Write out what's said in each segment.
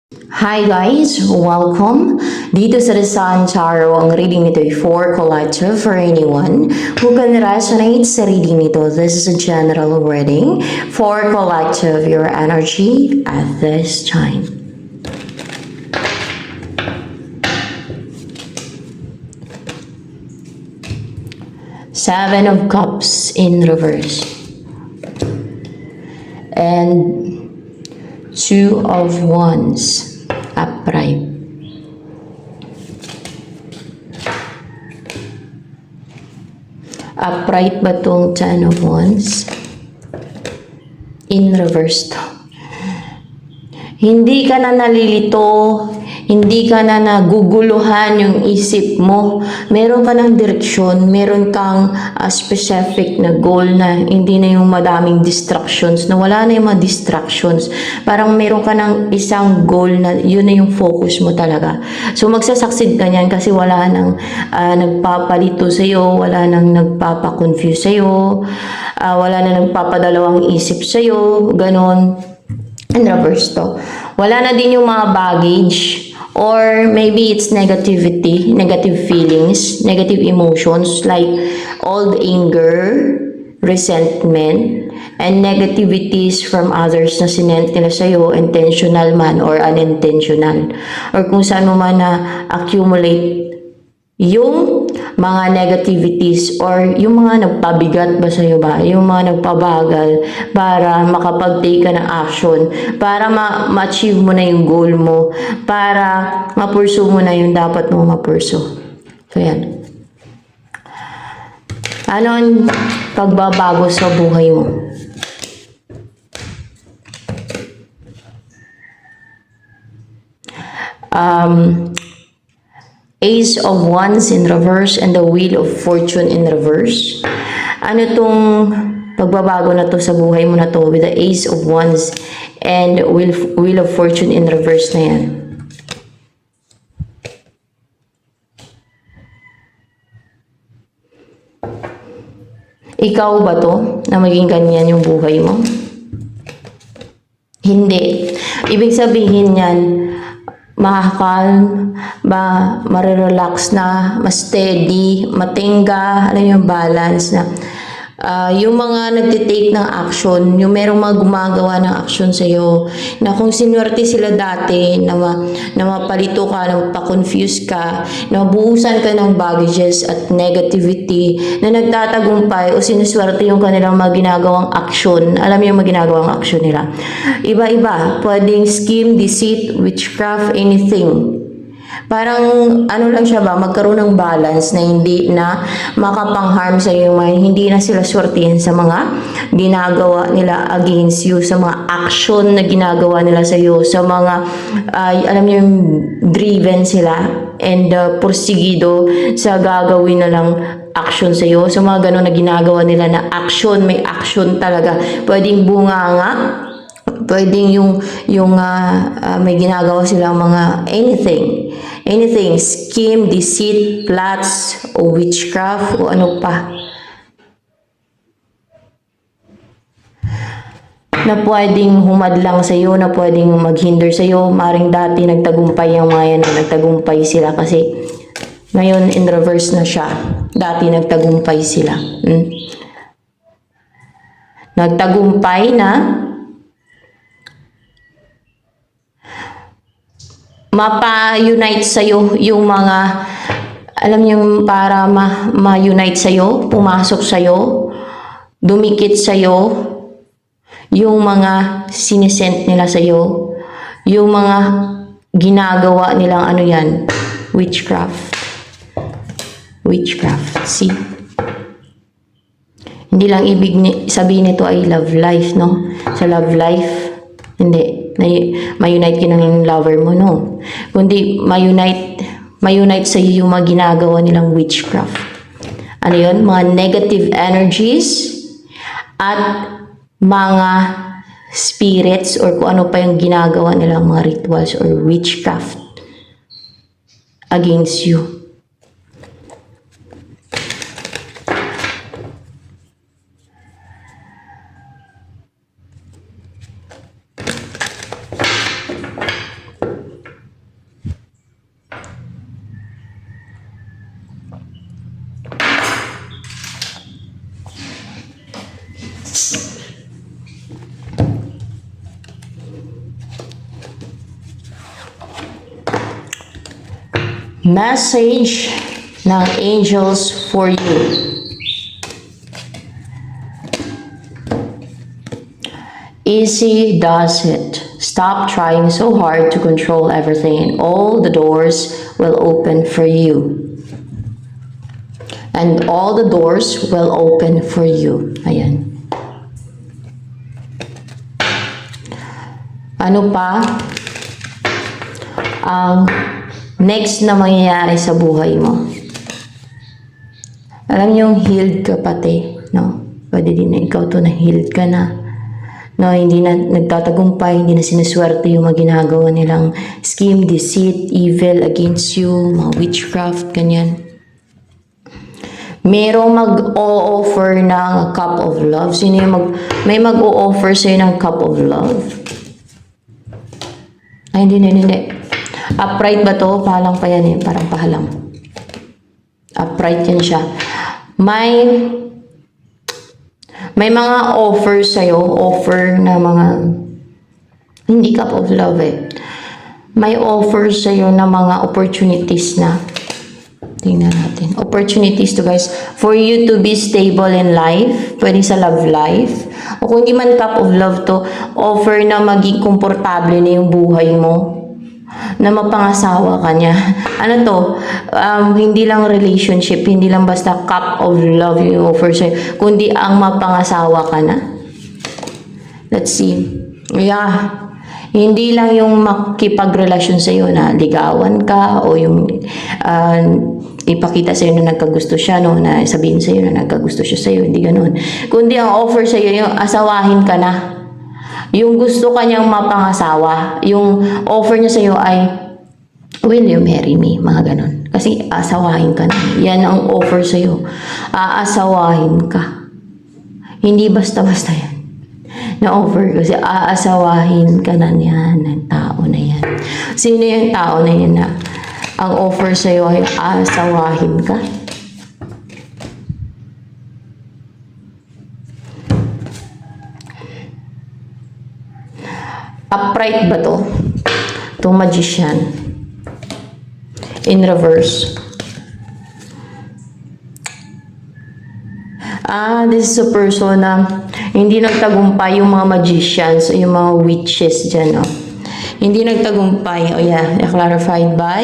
Hi guys! Welcome! Dito sa The Sun Tarot, ang reading nito ay for collective for anyone who can resonate sa reading nito. This is a general reading for collective your energy at this time. Seven of Cups in reverse. And Two of Wands upright. Upright ba itong Ten of Wands? In reverse to. Hindi ka na nalilito, hindi ka na naguguluhan yung isip mo. Meron ka ng direksyon, meron kang specific na goal na hindi na yung madaming distractions, na wala na yung mga distractions. Parang meron ka ng isang goal na yun na yung focus mo talaga. So magsasucceed ka niyan kasi wala nang nagpapalito sa'yo, wala nang nagpapakonfuse sa'yo, wala na nagpapadalawang isip sa'yo, ganon. In reverse to. Wala na din yung mga baggage or maybe it's negativity, negative feelings, negative emotions like old anger, resentment, and negativities from others na sinent nila sa'yo, intentional man or unintentional. Or kung saan mo man na-accumulate yung mga negativities or yung mga nagpabigat ba sa'yo ba? Yung mga nagpabagal para makapag-take ka ng action, para ma-achieve mo na yung goal mo, para ma-pursue mo na yung dapat mo ma-pursue. So, yan. Ano ang pagbabago sa buhay mo? Ace of Wands in reverse and the Wheel of Fortune in reverse. Ano tong pagbabago na to sa buhay mo na to with the Ace of Wands and Wheel of Fortune in reverse na yan? Ikaw ba to na maging ganyan yung buhay mo? Hindi. Ibig sabihin yan, makakalm, marirelax na, mas steady, matingga, alam yung balance na. Yung mga nagtitake ng action, yung merong mga gumagawa ng action sa'yo, na kung sinwerte sila dati, na mapalito ka, na mapakonfuse ka, na mabuhusan ka ng baggages at negativity, na nagtatagumpay o sinuswerte yung kanilang mga ginagawang action. Alam yung mga ginagawang action nila. Iba-iba, pwedeng scheme, deceit, witchcraft, anything. Parang ano lang siya ba, magkaroon ng balance na hindi na makapang-harm sa iyong mind, hindi na sila swertihin sa mga ginagawa nila against you, sa mga action na ginagawa nila sa iyo, sa mga alam niyo yung driven sila and porsigido sa gagawin na lang action sa iyo, sa mga ganun na ginagawa nila na action, may action talaga, pwedeng bunganga, pwedeng yung may ginagawa silang mga anything, scheme, deceit, plots, o witchcraft, o ano pa. Na pwedeng humadlang sa iyo, na pwedeng maghinder sa iyo. Maring dati nagtagumpay yung mga yan, nagtagumpay sila kasi ngayon in reverse na siya. Dati nagtagumpay sila. Nagtagumpay na mapa-unite sa'yo yung mga, alam niyo, para ma-unite sa'yo, pumasok sa'yo, dumikit sa'yo, yung mga sinisent nila sa'yo, yung mga ginagawa nilang ano yan, witchcraft. Witchcraft, see? Hindi lang ibig sabihin nito ay love life, no? Sa love life, hindi. Ma-unite ka ng lover mo, no? Kundi ma-unite sa iyo yung mga ginagawa nilang witchcraft. Ano yun? Mga negative energies at mga spirits or kung ano pa yung ginagawa nilang mga rituals or witchcraft against you. Message ng angels for you. Easy does it. Stop trying so hard to control everything and all the doors will open for you. And all the doors will open for you. Ayan. Ano pa ang next na mangyayari sa buhay mo? Alam niyo, healed ka pati, no? Pwede din na ikaw to na healed ka na. No, hindi na nagtatagumpay, hindi na sinuswerte yung mga ginagawa nilang scheme, deceit, evil against you, mga witchcraft, ganyan. Merong mag-o-offer ng cup of love. Sino yung may mag-o-offer sa'yo ng cup of love? Ay, hindi. Upright ba to? Pahalang pa yan eh. Parang pahalang. Upright yan siya. May mga offer sa'yo. Offer na mga hindi cup of love eh. May offer sa'yo na mga opportunities na. Tingnan natin. Opportunities to guys. For you to be stable in life. Pwede sa love life. O kung hindi man cup of love to, offer na maging komportable na yung buhay mo. Na mapangasawa ka niya. Ano to? Hindi lang relationship. Hindi lang basta cup of love yung offer sa'yo. Kundi ang mapangasawa ka na. Let's see. Yeah. Hindi lang yung makipagrelasyon sa'yo na ligawan ka o yung ipakita sa'yo na nagkagusto siya, no? Na sabihin sa'yo na nagkagusto siya sa'yo. Hindi ganun. Kundi ang offer sa'yo, yung asawahin ka na. Yung gusto kanyang mapangasawa. Yung offer niya sa'yo ay, will you marry me? Mga ganun. Kasi asawahin ka na. Yan ang offer sa'yo. Aasawahin ka. Hindi basta-basta yan. Na-offer kasi aasawahin ka na yan ng tao na yan. Sino yung tao na yan na ang offer sa'yo ay aasawahin ka? Upright ba to? Itong magician. In reverse. This is a person na hindi nagtagumpay yung mga magicians o yung mga witches dyan, no? Hindi nagtagumpay, clarified by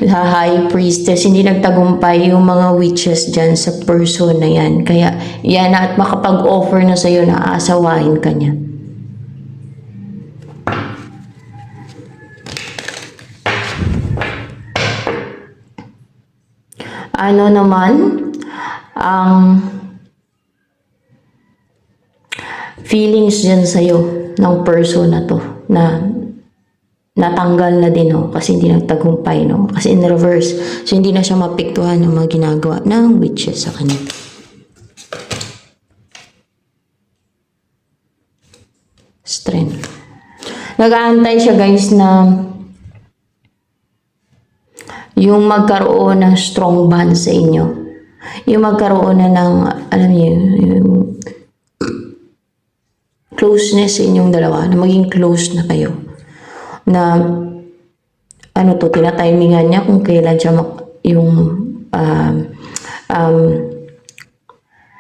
the high priestess, hindi nagtagumpay yung mga witches dyan sa person na yan. Kaya, yan at makapag-offer na sa'yo na aasawahin ka niya. Ano naman ang feelings dyan sa'yo ng person na to na natanggal na din, no? Kasi hindi nagtagumpay, no? Kasi in reverse. So, hindi na siya mapiktuhan ng mga ginagawa ng witches sa kanya. Strength. Nag-aantay siya, guys, na yung magkaroon ng strong bond sa inyo. Yung magkaroon na ng, alam niyo, yung closeness sa inyong dalawa, na maging close na kayo. Na, tinatimingan niya kung kailan siya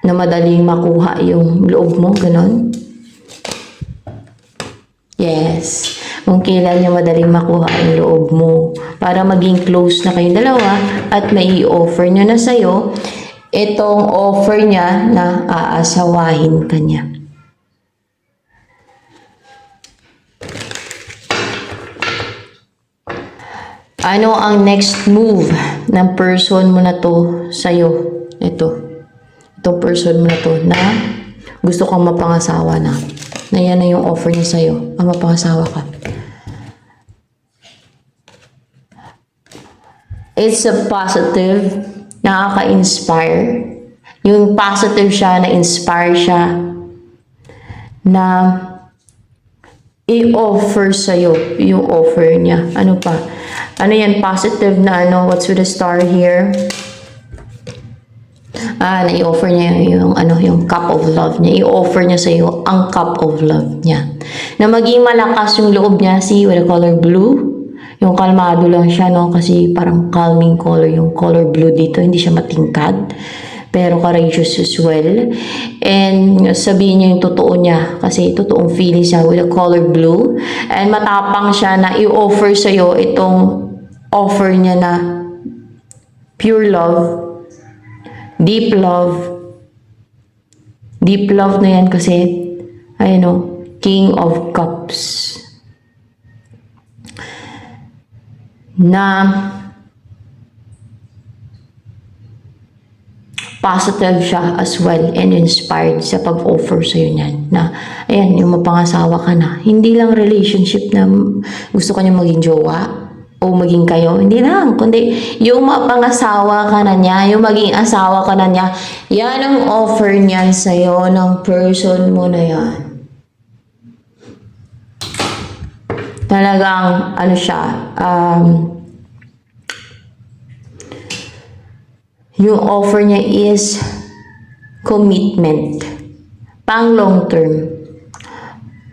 na madaling makuha yung loob mo, ganon. Yes. Kung kailan niya madaling makuha yung loob mo para maging close na kayong dalawa at may i-offer niya na sa'yo itong offer niya na aasawahin ka niya. Ano ang next move ng person mo na to sa'yo? Itong person mo na to na gusto kang mapangasawa na. Na yan na yung offer niya sa'yo. Ang mapangasawa ka. It's a positive, nakaka-inspire. Yung positive siya, na-inspire siya na i-offer sa'yo yung offer niya. Ano pa? Ano yan? Positive na ano? What's with the star here? Na-i-offer niya yung cup of love niya. I-offer niya sa'yo ang cup of love niya. Na maging malakas yung loob niya, see, with the color blue, Yung kalmado lang siya, no? Kasi parang calming color, yung color blue dito. Hindi siya matingkad. Pero courageous as well. And sabihin niya yung totoo niya. Kasi totoong feeling siya with the color blue. And matapang siya na i-offer sa'yo itong offer niya na pure love, deep love. Deep love na yan kasi, ayun o, King of Cups. Na positive siya as well and inspired sa pag-offer sa'yo niyan. Na, ayan, yung mapangasawa ka na. Hindi lang relationship na gusto ka niya maging jowa o maging kayo. Hindi lang. Kundi yung mapangasawa ka na niya, yung maging asawa ka na niya, yan ang offer niyan sa'yo ng person mo na yan. Talagang, ano siya, yung offer niya is commitment. Pang long term.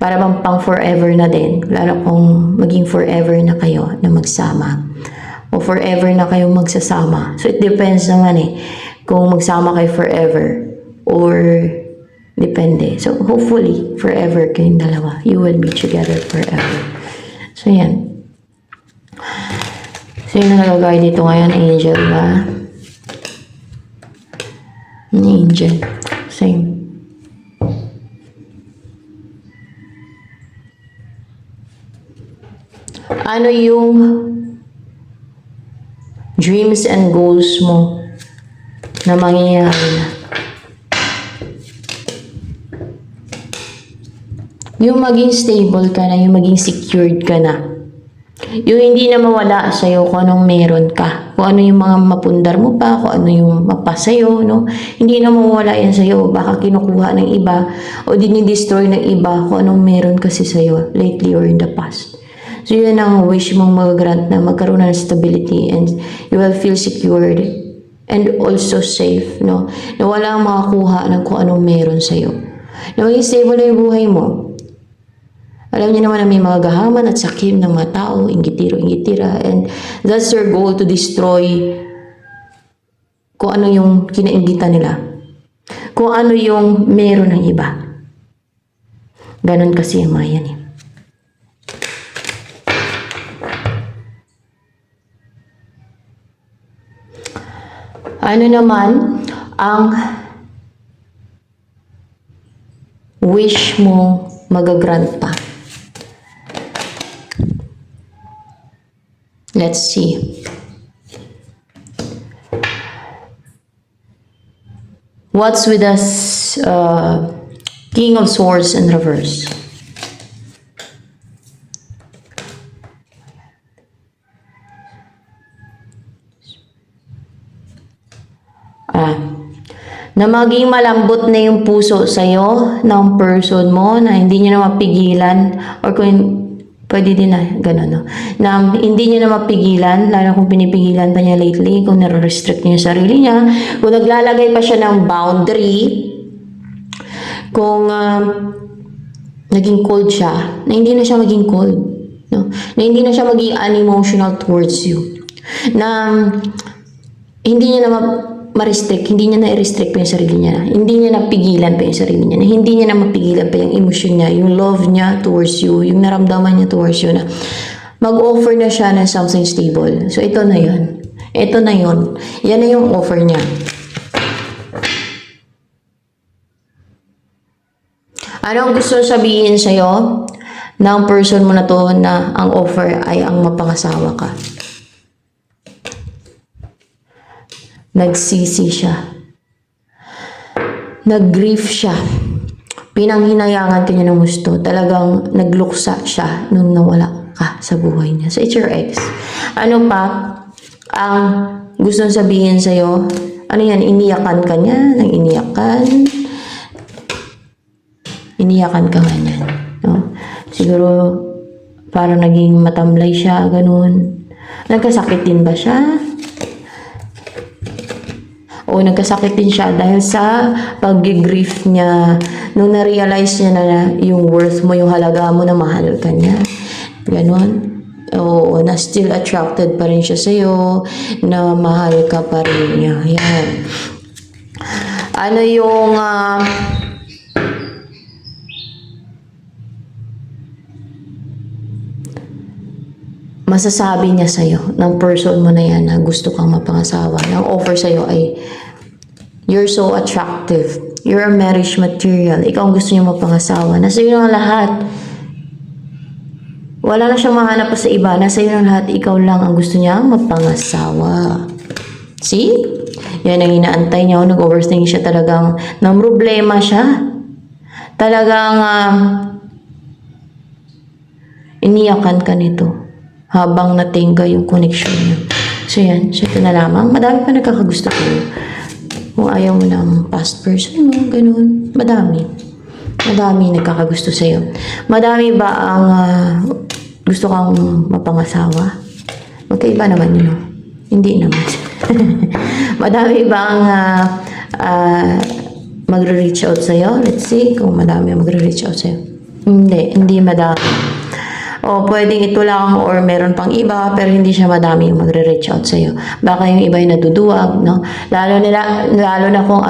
Para bang pang forever na din. Lalo kung maging forever na kayo na magsama. O forever na kayo magsasama. So it depends naman eh. Kung magsama kayo forever. Or depende. So hopefully, forever kayong dalawa. You will be together forever. So yan. So yun ang nalagay dito ngayon, angel ba? Angel. Same. Ano yung dreams and goals mo na mangyayari na? Yung maging stable ka na, yung maging secured ka na. Yung hindi na mawala sa'yo kung anong meron ka. Kung ano yung mga mapundar mo pa, kung ano yung mapa sa'yo, no? Hindi na mawala yan sa'yo. Baka kinukuha ng iba o dinidestroy ng iba kung anong meron kasi sa'yo lately or in the past. So yun ang wish mong mag-grant na magkaroon ng stability and you will feel secured and also safe, no? Na walang makakuha ng kung anong meron sa'yo. Na maging stable na yung buhay mo. Alam niyo naman na may mga gahaman at sakim ng mga tao, inggitiro-inggitira, and that's their goal to destroy kung ano yung kinainggitan nila. Kung ano yung meron ng iba. Ganon kasi ang mga yan eh. Ano naman ang wish mo magagrant pa? Let's see. What's with us, King of Swords in reverse? Na maging malambot na yung puso sa'yo ng person mo na hindi niya na mapigilan or kung pwede din na gano'n, no? Na hindi niya na mapigilan, lalo kung pinipigilan pa niya lately, kung nare-restrict niya yung sarili niya, kung naglalagay pa siya ng boundary, kung naging cold siya, na hindi na siya maging cold, no? Na hindi na siya maging unemotional towards you, na hindi niya na ma-restrict, hindi niya na-restrict pa yung sarili niya, hindi niya napigilan pa yung sarili niya, na hindi niya na mapigilan pa yung emotion niya, yung love niya towards you, yung naramdaman niya towards you, na mag-offer na siya ng something stable. So ito na yun. Ito na yun. Yan na yung offer niya. Ano ang gusto sabihin sa'yo ng person mo na to na ang offer ay ang mapangasawa ka? Nagsisi siya. Nag-grief siya. Pinanghinayangan ka niya ng gusto. Talagang nagluksa siya nung nawala ka sa buhay niya. So, it's your ex. Ano pa ang gusto sabihin sa'yo? Ano yan? Iniyakan ka niya? Nag-iniyakan? Iniyakan ka nga niyan. No? Siguro, parang naging matamlay siya, ganun. Nagkasakit din ba siya? O nagkasakit din siya dahil sa pag-grief niya nung na-realize niya na yung worth mo, yung halaga mo na mahal ka niya. Ganon. Oo, na still attracted pa rin siya sa'yo, na mahal ka pa rin niya. Yan. Ano yung masasabi niya sa'yo ng person mo na yan na gusto kang mapangasawa? Ang offer sa'yo ay, you're so attractive. You're a marriage material. Ikaw ang gusto niya mapangasawa. Nasa iyo ang lahat. Wala na siyang mahanap pa sa iba. Nasa iyo ang lahat. Ikaw lang ang gusto niya mapangasawa. See? Yan ang inaantay niya. Nag-overthink siya talagang. Nang problema siya. Talagang iniyakan ka nito. Habang natingga yung connection niya. So yan. So ito na lamang. Madami pa nagkakagusto ko. Kung ayaw mo ng past person mo, ganun. Madami. Madami nagkakagusto sa'yo. Madami ba ang gusto kang mapangasawa? Magkaiba naman yun, no? Hindi naman. Madami ba ang magre-reach out sa'yo? Let's see kung madami ang magre-reach out sa'yo. Hindi madami. O pwedeng ito lang or meron pang iba pero hindi siya madami yung magre-reach out sa'yo. Baka yung iba yung naduduwag, no? Lalo na kung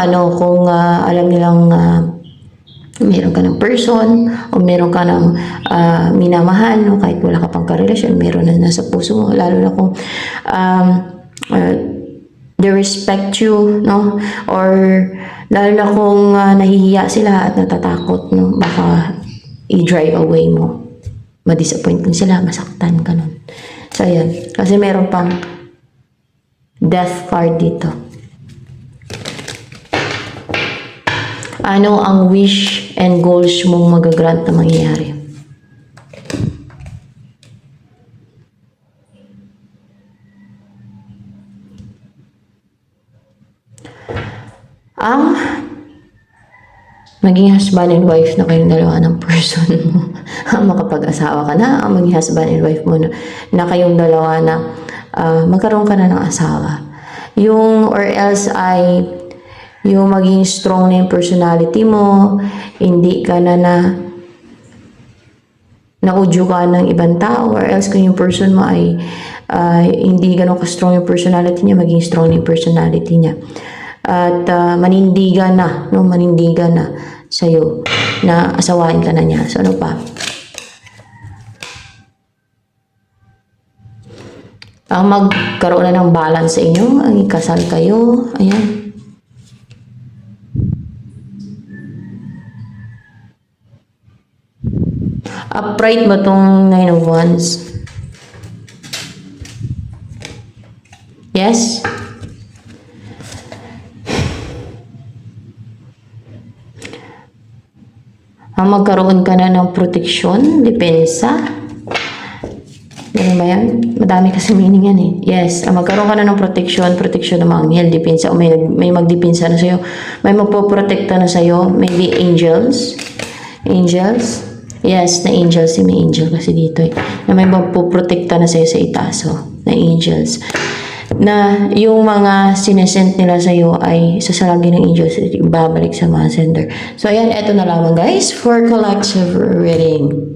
alam nilang meron ka ng person o meron ka ng minamahal, no? Kahit wala ka pang karelasyon, meron na nasa puso mo. Lalo na kung they respect you, no? Or lalo na kung nahihiya sila at natatakot, no? Baka i-drive away mo. Ma-disappoint din sila, masaktan ka nun. So, ayan. Kasi meron pang death card dito. Ano ang wish and goals mong magagrant na mangyayari? Ang maging husband and wife na kayong dalawa ng person mo. Makapag-asawa ka na, ang maging husband and wife mo na kayong dalawa na magkaroon ka na ng asawa. Yung or else ay yung maging strong na yung personality mo, hindi ka na naudyo ka ng ibang tao, or else kung yung person mo ay hindi ganun ka-strong yung personality niya, maging strong na yung personality niya. At manindigan na, no? Manindigan na sa'yo na asawain ka na niya. So ano pa? Ang magkaroon na ng balance sa inyo, ang ikasal kayo, ayan. Upright ba tong 9 of Wands? Yes? Ang magkaroon ka na ng proteksyon, depensa. Ganun ba yan? Madami kasi meaning yan eh. Yes, ang magkaroon ka na ng proteksyon ng mga anghel, depensa, o may magdepensa na sa'yo. May magpoprotekta na sa'yo. Maybe angels. Angels. Yes, na angels. May angel kasi dito eh. Na may magpoprotekta na sa'yo sa itaas. Na angels. Na yung mga sinesend nila sa'yo ay sasalagin ng angels at babalik sa mga sender. So, ayan, eto na lamang guys for collective reading.